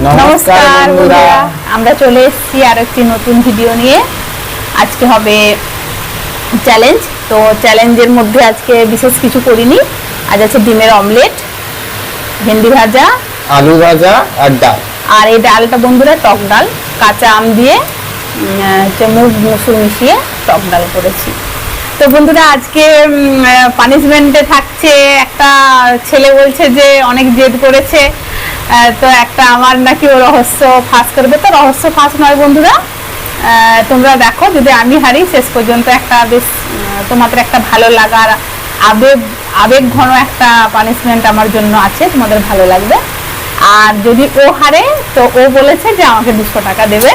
নমস্কার বন্ধুরা, আমরা চলে এসেছি আর একটি নতুন ভিডিও নিয়ে। আজকে হবে চ্যালেঞ্জ। তো চ্যালেঞ্জের মধ্যে আজকে বিশেষ কিছু করিনি। আজ আছে ডিমের অমলেট, ভেন্ডি ভাজা, আলু ভাজা আর ডাল। আর এই ডালটা বন্ধুরা টক ডাল, কাঁচা আম দিয়ে মুগ মসুর মিশিয়ে টক ডাল করেছি। তো বন্ধুরা আজকে পানিশমেন্টে থাকছে, একটা ছেলে বলছে যে অনেক জেদ করেছে, তো একটা আমার নাকি ও রহস্য ফাঁস করবে। তো রহস্য ফাঁস নয় বন্ধুরা, তোমরা দেখো, যদি আমি হারি শেষ পর্যন্ত একটা বেশ তোমাদের একটা ভালো লাগার আবেগ ঘন একটা পানিশমেন্ট আমার জন্য আছে, তোমাদের ভালো লাগবে। আর যদি ও হারে তো ও বলেছে যে আমাকে 200 টাকা দেবে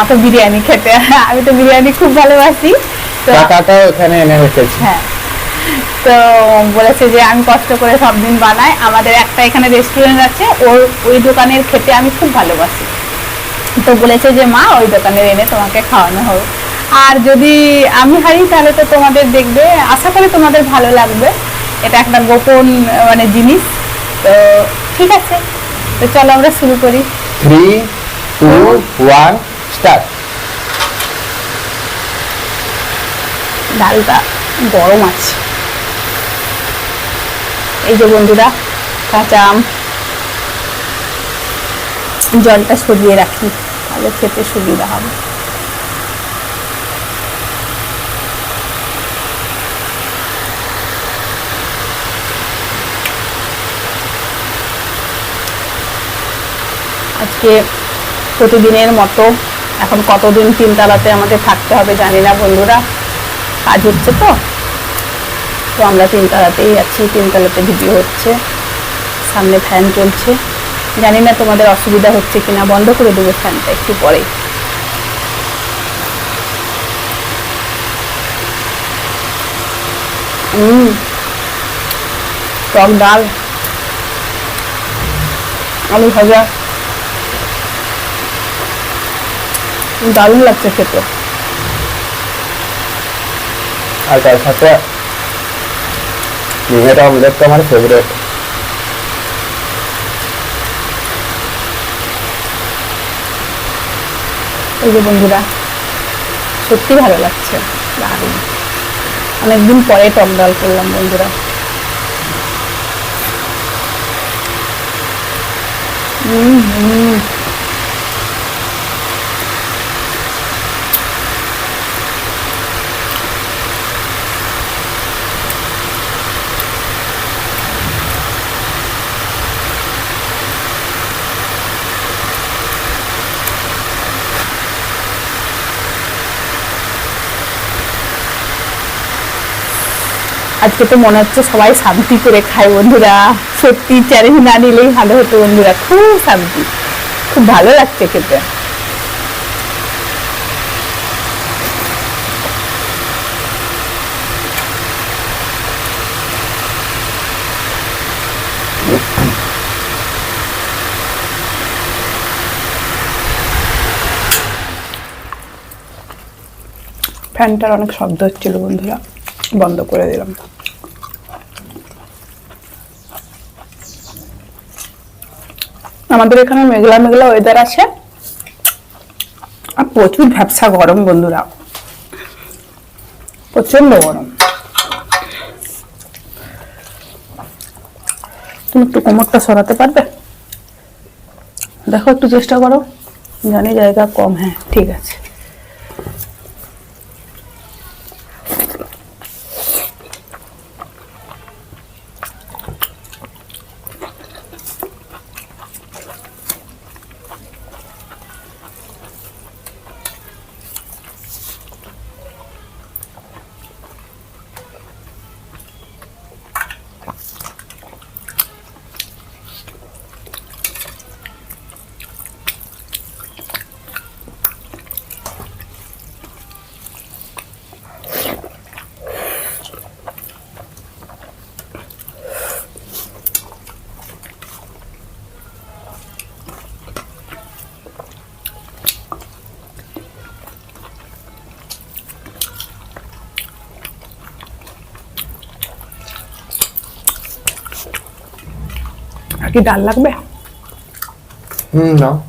তো বিরিয়ানি খেতে। আমি তো বিরিয়ানি খুব ভালোবাসি, তো টাকাটা ওখানে এনে রেখেছি। হ্যাঁ, তো বলেছে যে আমি কষ্ট করে সব দিন বানাই, আমাদের একটা এখানে রেস্টুরেন্ট আছে, ওই দোকানের খেতে আমি খুব ভালোবাসি। তো বলেছে যে মা ওই দোকানের এনে তোমাকে খাওয়ানো হবে। আর যদি আমি হারি তাহলে তো তোমাদের দেখবে, আশা করি তোমাদের ভালো লাগবে। এটা একটা গোপন মানে জিনিস। তো ঠিক আছে, তো চলো আমরা শুরু করি। 3, 2, 1 স্টার্ট। ডালটা গরম আছে। এই যে বন্ধুরা কাঁচা আম, জলটা সরিয়ে রাখি তাহলে খেতে সুবিধা হবে। আজকে প্রতিদিনের মতো এখন কতদিন তিনতলাতে আমাদের থাকতে হবে জানি না বন্ধুরা, কাজ হচ্ছে তো আমরা তিনতলাতেই আছি, তিনতলাতে ভিডিও হচ্ছে, সামনে ফ্যান চলছে। জানি না তোমাদের অসুবিধা হচ্ছে কিনা, বন্ধ করে দেবো ফ্যানটা একটু পরে। টক ডাল, আলু ভাজা, দারুণ লাগছে খেতে। আর তার সাথে ডিমের অমলেট তো আমার ফেভারিট। এই যে বন্ধুরা সত্যি ভালো লাগছে, দারুণ। অনেকদিন পরে টক ডাল করলাম বন্ধুরা। আজকে তো মনে হচ্ছে সবাই শান্তি করে খায় বন্ধুরা, সত্যি চ্যালেঞ্জ না নিলেই ভালো হতো বন্ধুরা। খুব শান্তি, খুব ভালো লাগছে খেতে। ফ্যানটার অনেক শব্দ হচ্ছিল বন্ধুরা, বন্ধ করে দিলাম। আমাদের এখানে মেঘলা মেঘলা ওয়েদার আছে আর প্রচুর ভ্যাপসা গরম বন্ধুরা, প্রচন্ড গরম। তুমি একটু কোমরটা সরাতে পারবে? দেখো একটু চেষ্টা করো, জানি জায়গা কম। হ্যাঁ ঠিক আছে। আর কি ডাল লাগবে? No.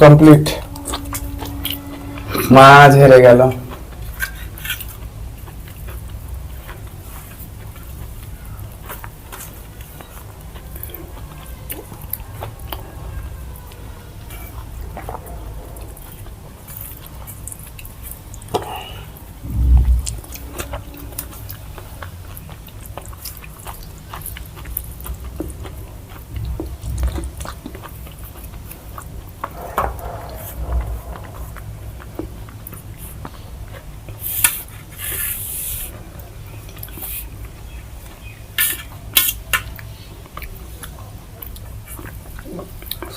কমপ্লিট। মাছ হেরে গেল।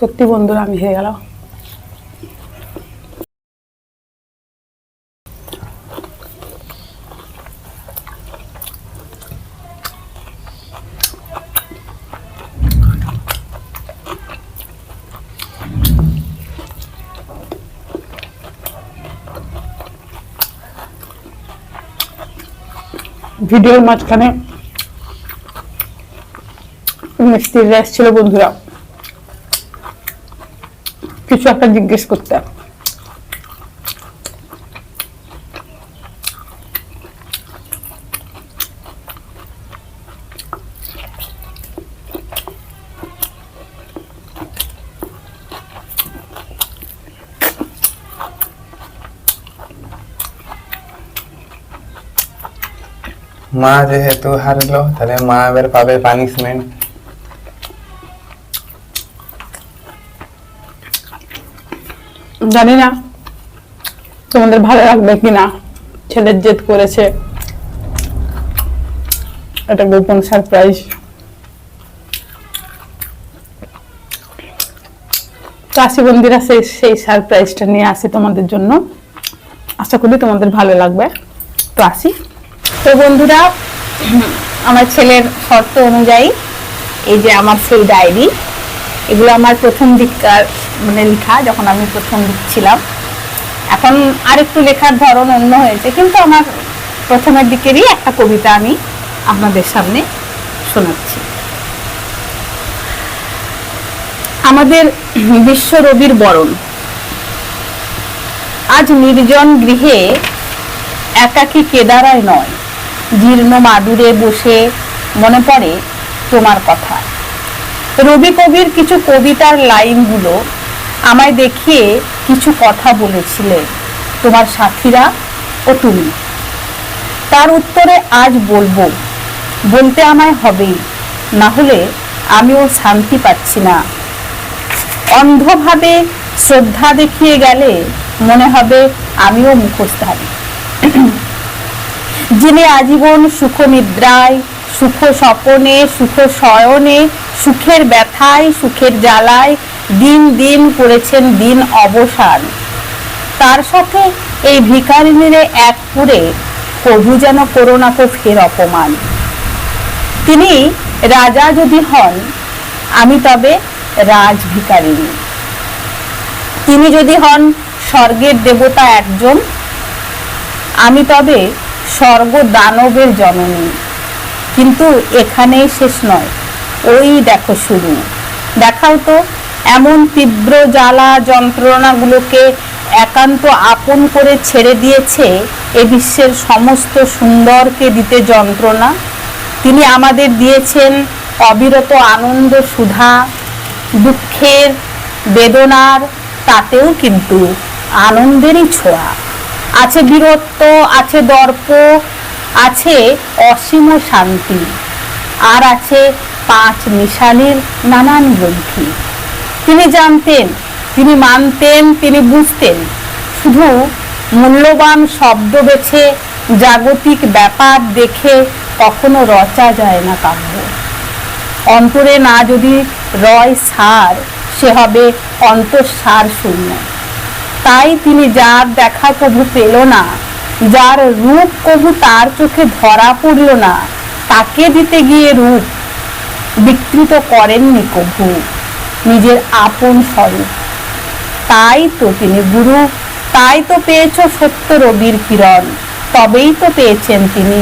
সত্যি বন্ধুরা আমি হেরে গেলাম। ভিডিওর মাঝখানে মিষ্টির রাইস ছিল বন্ধুরা, কিছু একটা জিজ্ঞেস করতে। মা যেহেতু হারলো তাহলে মা এবার পাবে পানিশমেন্ট। জানি না তোমাদের ভালো লাগবে কিনা, ছেলের জেদ করেছে, এটা গোপন সারপ্রাইজ। তো আসি বন্ধুরা, সেই সারপ্রাইজটা নিয়ে আসি তোমাদের জন্য, আশা করি তোমাদের ভালো লাগবে। তো আসি। তো বন্ধুরা, আমার ছেলের শর্ত অনুযায়ী এই যে আমার সেই ডায়েরি, এগুলো আমার প্রথম দিককার মানে লেখা, যখন আমি প্রথম লিখছিলাম। এখন আরেকটু লেখার ধরন অন্য হয়েছে, কিন্তু আমার প্রথমের দিকেরই একটা কবিতা আমি আপনাদের সামনে শোনাচ্ছি। আমাদের বিশ্ব রবির বরণ। আজ নির্জন গৃহে একাকী কেদারায় নয়, জীর্ণ মাদুরে বসে মনে পড়ে তোমার কথা। রবি কবির কিছু কবিতার লাইনগুলো আমায় দেখিয়ে কিছু কথা বলেছিলে তোমার সাথীরা ও তুমি। তার উত্তরে আজ বলবো, বলতে আমায় হবেই, না হলে আমিও শান্তি পাচ্ছি না। অন্ধভাবে শ্রদ্ধা দেখিয়ে গেলে মনে হবে আমিও মুখোশধারী, যিনি আজীবন সুখ নিদ্রায়, সুখ স্বপনে, সুখ শয়নে, সুখের ব্যথায়, সুখের জ্বালায় দিন দিন করেছেন দিন অবসান। তার সাথে এই ভিখারিনীরে এক পুরে কভু যেন করোনা কো ফের অপমান। তিনি রাজা যদি হন, আমি তবে রাজ ভিখারিনী। তিনি যদি হন স্বর্গের দেবতা একজন, আমি তবে স্বর্গ দানবের জননী। কিন্তু এখানেই শেষ নয়, ওই দেখো শুরু। দেখাও তো এমন তীব্র জ্বালা যন্ত্রণাগুলোকে একান্ত আপন করে ছেড়ে দিয়েছে এ বিশ্বের সমস্ত সুন্দরকে দিতে যন্ত্রণা। তিনি আমাদের দিয়েছেন অবিরত আনন্দ সুধা, দুঃখের বেদনার তাতেও কিন্তু আনন্দেরই ছোঁয়া। আছে বীরত্ব, আছে দর্প, আছে অসীম শান্তি, আর আছে 5 নিশানের নানান গ্রন্থি। তিনি জানতেন, তিনি মানতেন, তিনি বুঝতেন। শুধু মূল্যবান শব্দ বেছে জাগতিক ব্যাপার দেখে কখনো রচা যায় না কাব্য। অন্তরে না যদি রয় সার, সে হবে অন্তঃসার শূন্য। তাই তিনি যার দেখা কভু পেল না, যার রূপ কভু তার চোখে ধরা পড়ল না, তাকে দিতে গিয়ে রূপ বিকৃত করেননি কভু নিজের আপন স্বরূপ। তাই তো তিনি গুরু, তাই তো পেয়েছ সত্য রবির কিরণ, তবেই তো পেয়েছেন তিনি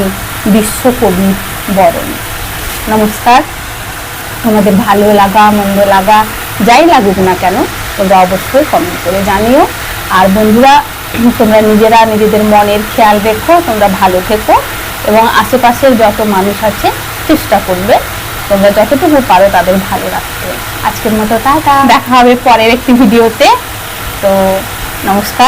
বিশ্বকবির বরণ। নমস্কার। তোমাদের ভালো লাগা মন্দ লাগা যাই লাগুক না কেন, তোমরা অবশ্যই কমেন্ট করে জানিও। আর বন্ধুরা, তোমরা নিজেরা নিজেদের মনের খেয়াল রেখো, তোমরা ভালো থেকো এবং আশেপাশের যত মানুষ আছে চেষ্টা করবে তোমরা যতটুকু পারো তাদের ভালো রাখতে। আজকের মতো টাটা, দেখা হবে পরের একটি ভিডিওতে। তো নমস্কার।